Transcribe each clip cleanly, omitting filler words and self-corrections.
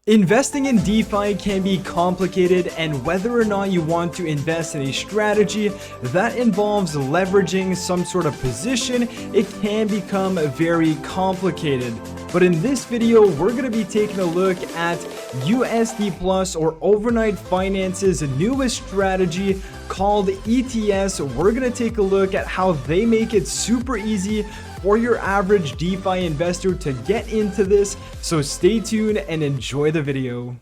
Investing in DeFi can be complicated, and whether or not you want to invest in a strategy that involves leveraging some sort of position, it can become very complicated. But in this video, we're going to be taking a look at USD Plus, or Overnight Finance's newest strategy called ETS. We're going to take a look at how they make it super easy for your average DeFi investor to get into this. So stay tuned and enjoy the video.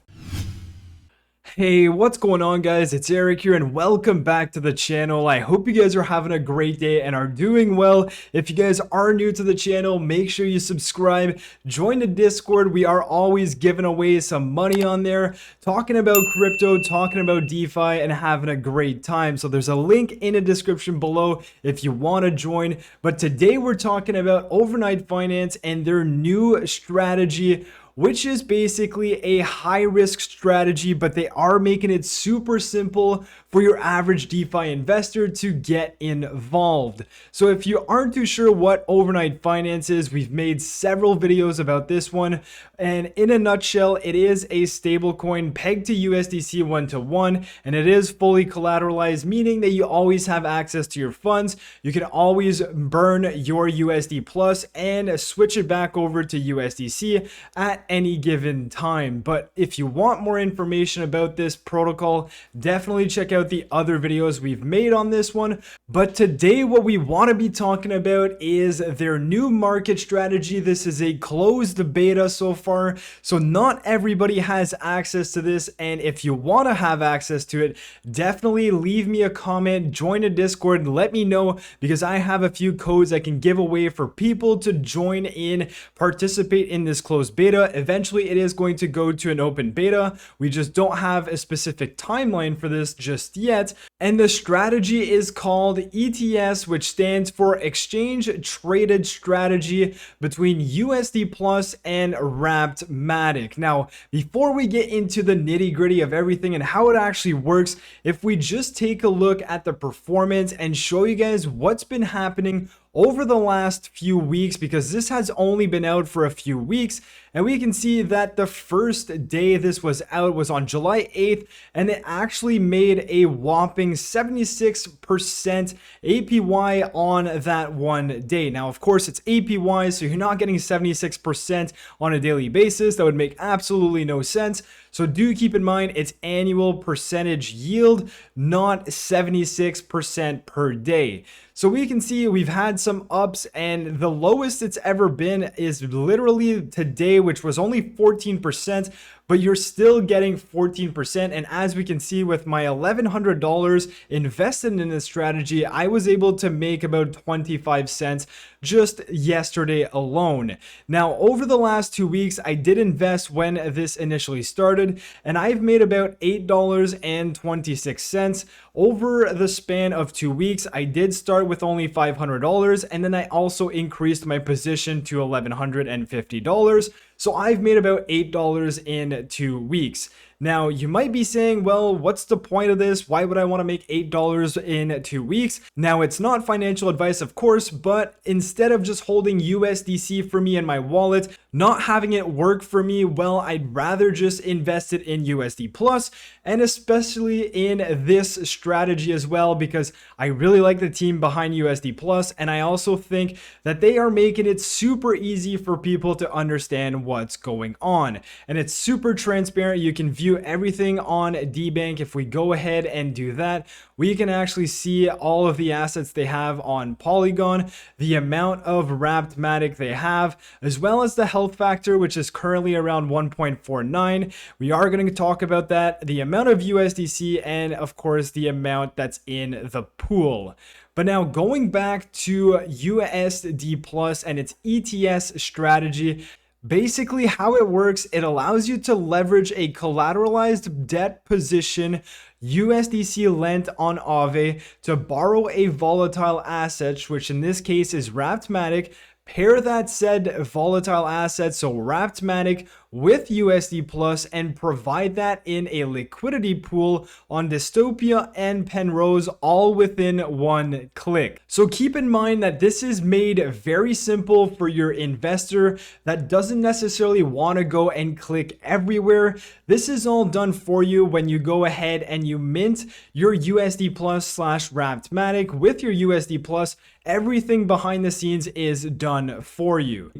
Hey, what's going on, guys? It's Eric here and welcome back to the channel. I hope you guys are having a great day and are doing well. If you guys are new to the channel, make sure you subscribe, join the Discord. We are always giving away some money on there, talking about crypto, talking about DeFi, and having a great time. So there's a link in the description below if you want to join. But today we're talking about Overnight Finance and their new strategy, which is basically a high-risk strategy, but they are making it super simple for your average DeFi investor to get involved. So if you aren't too sure what Overnight Finance is, we've made several videos about this one, and in a nutshell, it is a stablecoin pegged to USDC 1-to-1, and it is fully collateralized, meaning that you always have access to your funds. You can always burn your USD Plus and switch it back over to USDC at any given time. But if you want more information about this protocol, definitely check out the other videos we've made on this one. But today what we want to be talking about is their new market strategy. This is a closed beta so far, so not everybody has access to this, and if you want to have access to it, definitely leave me a comment, join a Discord, and let me know, because I have a few codes I can give away for people to join in, participate in this closed beta. Eventually it is going to go to an open beta. We just don't have a specific timeline for this just yet. And the strategy is called ETS, which stands for Exchange Traded Strategy between USD Plus and Wrapped Matic. Now, before we get into the nitty-gritty of everything and how it actually works, if we just take a look at the performance and show you guys what's been happening over the last few weeks, because this has only been out for a few weeks, and we can see that the first day this was out was on July 8th, and it actually made a whopping 76% APY on that one day. Now, of course, it's APY, so you're not getting 76% on a daily basis. That would make absolutely no sense. So do keep in mind it's annual percentage yield, not 76% per day. So we can see we've had some ups, and the lowest it's ever been is literally today, which was only 14%, but you're still getting 14%. And as we can see, with my $1,100 invested in this strategy, I was able to make about 25 cents just yesterday alone. Now, over the last 2 weeks, I did invest when this initially started, and I've made about $8.26 over the span of 2 weeks. I did start with only $500, and then I also increased my position to $1,150. So I've made about $8 in 2 weeks. Now, you might be saying, well, what's the point of this? Why would I want to make $8 in 2 weeks? Now, it's not financial advice, of course, but instead of just holding USDC for me in my wallet, not having it work for me, well, I'd rather just invest it in USD Plus, and especially in this strategy as well, because I really like the team behind USD Plus, and I also think that they are making it super easy for people to understand what's going on. And it's super transparent. You can view everything on DBank. If we go ahead and do that, we can actually see all of the assets they have on Polygon, the amount of Wrapped Matic they have, as well as the health factor, which is currently around 1.49. We are going to talk about that, the amount of USDC, and of course the amount that's in the pool. But now going back to USD Plus and its ETS strategy, basically how it works, it allows you to leverage a collateralized debt position, USDC lent on Aave, to borrow a volatile asset, which in this case is Wrapped Matic. Pair that said volatile asset, so Wrapped Matic, with USD Plus and provide that in a liquidity pool on Dystopia and Penrose, all within one click. So keep in mind that this is made very simple for your investor that doesn't necessarily want to go and click everywhere. This is all done for you when you go ahead and you mint your USD Plus / Wrappedmatic with your USD Plus. Everything behind the scenes is done for you.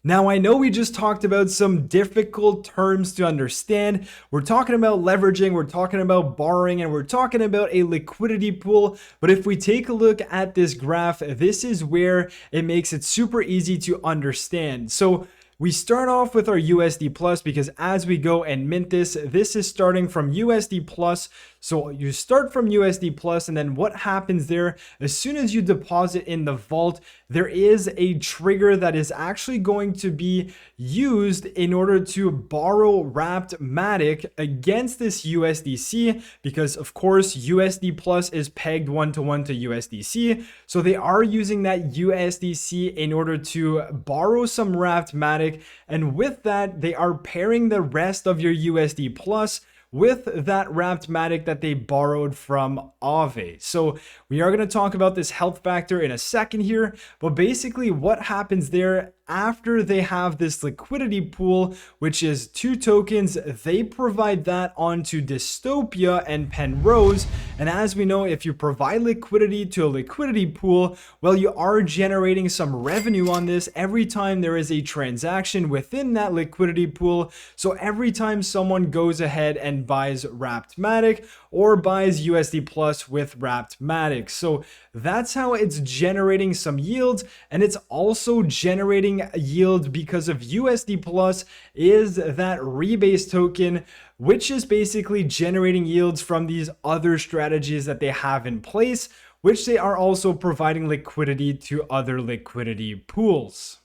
Now, I know we just talked about some difficult terms to understand. We're talking about leveraging, we're talking about borrowing, and we're talking about a liquidity pool. But if we take a look at this graph, this is where it makes it super easy to understand. So we start off with our USD Plus because as we go and mint this is starting from USD Plus. So you start from USD Plus, and then what happens there, as soon as you deposit in the vault, there is a trigger that is actually going to be used in order to borrow Wrappedmatic against this USDC, because of course USD Plus is pegged 1-to-1 to USDC. So they are using that USDC in order to borrow some Wrappedmatic, and with that they are pairing the rest of your USD Plus with that Wrappedmatic that they borrowed from Aave. So we are going to talk about this health factor in a second here, but basically what happens there after they have this liquidity pool, which is 2 tokens, they provide that onto Dystopia and Penrose. And as we know, if you provide liquidity to a liquidity pool, well, you are generating some revenue on this every time there is a transaction within that liquidity pool. So every time someone goes ahead and buys Wrappedmatic or buys USD Plus with Wrappedmatic. So that's how it's generating some yields, and it's also generating a yield because of USD Plus is that rebase token, which is basically generating yields from these other strategies that they have in place, which they are also providing liquidity to other liquidity pools.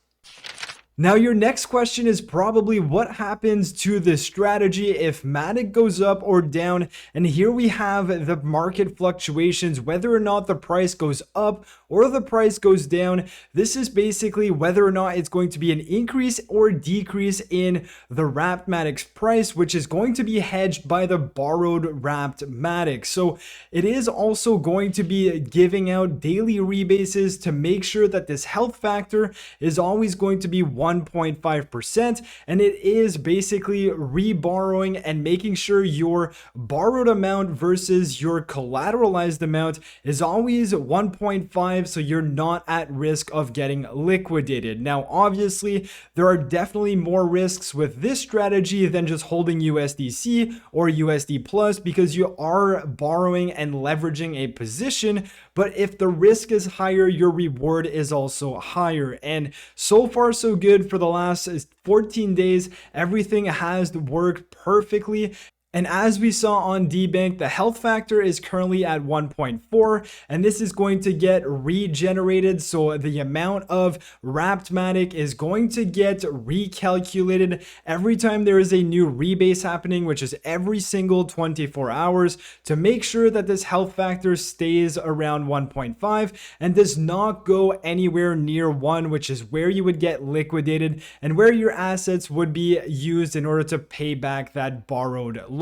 Now, your next question is probably what happens to this strategy if Matic goes up or down. And here we have the market fluctuations, whether or not the price goes up or the price goes down. This is basically whether or not it's going to be an increase or decrease in the Wrappedmatic's price, which is going to be hedged by the borrowed Wrappedmatic. So it is also going to be giving out daily rebases to make sure that this health factor is always going to be 1.5%, and it is basically reborrowing and making sure your borrowed amount versus your collateralized amount is always 1.5, so you're not at risk of getting liquidated. Now, obviously, there are definitely more risks with this strategy than just holding USDC or USD Plus, because you are borrowing and leveraging a position. But if the risk is higher, your reward is also higher. And so far, so good for the last 14 days. Everything has worked perfectly. And as we saw on DBank, the health factor is currently at 1.4, and this is going to get regenerated. So the amount of Wrappedmatic is going to get recalculated every time there is a new rebase happening, which is every single 24 hours, to make sure that this health factor stays around 1.5 and does not go anywhere near 1, which is where you would get liquidated and where your assets would be used in order to pay back that borrowed loan.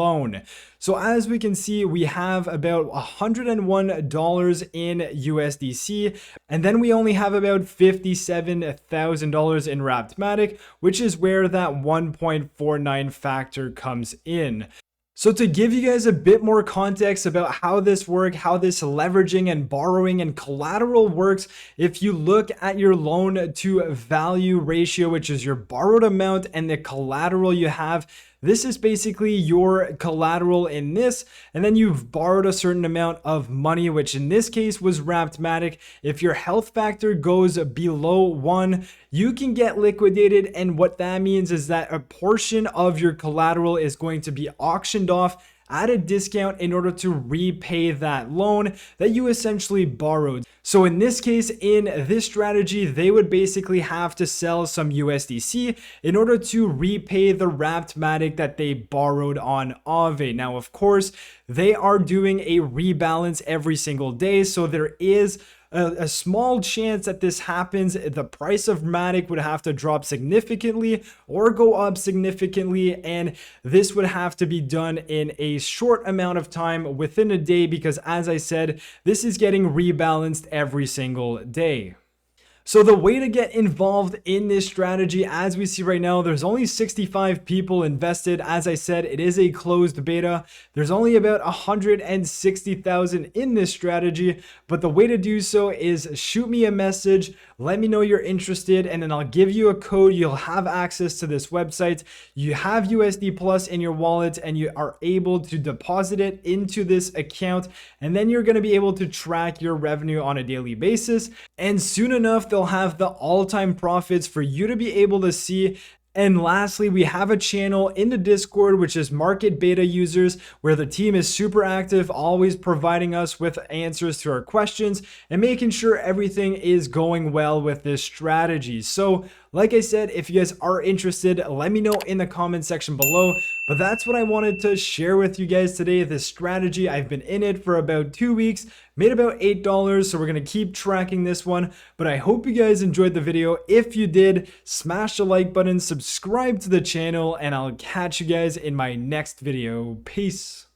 So as we can see, we have about $101 in USDC, and then we only have about $57,000 in Wrappedmatic, which is where that 1.49 factor comes in. So to give you guys a bit more context about how this works, how this leveraging and borrowing and collateral works, if you look at your loan to value ratio, which is your borrowed amount and the collateral you have, this is basically your collateral in this, and then you've borrowed a certain amount of money, which in this case was Wrappedmatic. If your health factor goes below 1, you can get liquidated, and what that means is that a portion of your collateral is going to be auctioned off at a discount in order to repay that loan that you essentially borrowed. So in this case, in this strategy, they would basically have to sell some USDC in order to repay the Wrappedmatic that they borrowed on Aave. Now, of course, they are doing a rebalance every single day, so there is a small chance that this happens. The price of Matic would have to drop significantly or go up significantly, and this would have to be done in a short amount of time within a day, because as I said, this is getting rebalanced every single day. So the way to get involved in this strategy, as we see right now, there's only 65 people invested. As I said, it is a closed beta. There's only about 160,000 in this strategy, but the way to do so is shoot me a message, let me know you're interested, and then I'll give you a code. You'll have access to this website. You have USD Plus in your wallet, and you are able to deposit it into this account, and then you're going to be able to track your revenue on a daily basis. And soon enough, they'll have the all-time profits for you to be able to see. And lastly, we have a channel in the Discord, which is market beta users, where the team is super active, always providing us with answers to our questions and making sure everything is going well with this strategy. So like I said, if you guys are interested, let me know in the comment section below. But that's what I wanted to share with you guys today, this strategy. I've been in it for about 2 weeks, made about $8, so we're going to keep tracking this one. But I hope you guys enjoyed the video. If you did, smash the like button, subscribe to the channel, and I'll catch you guys in my next video. Peace.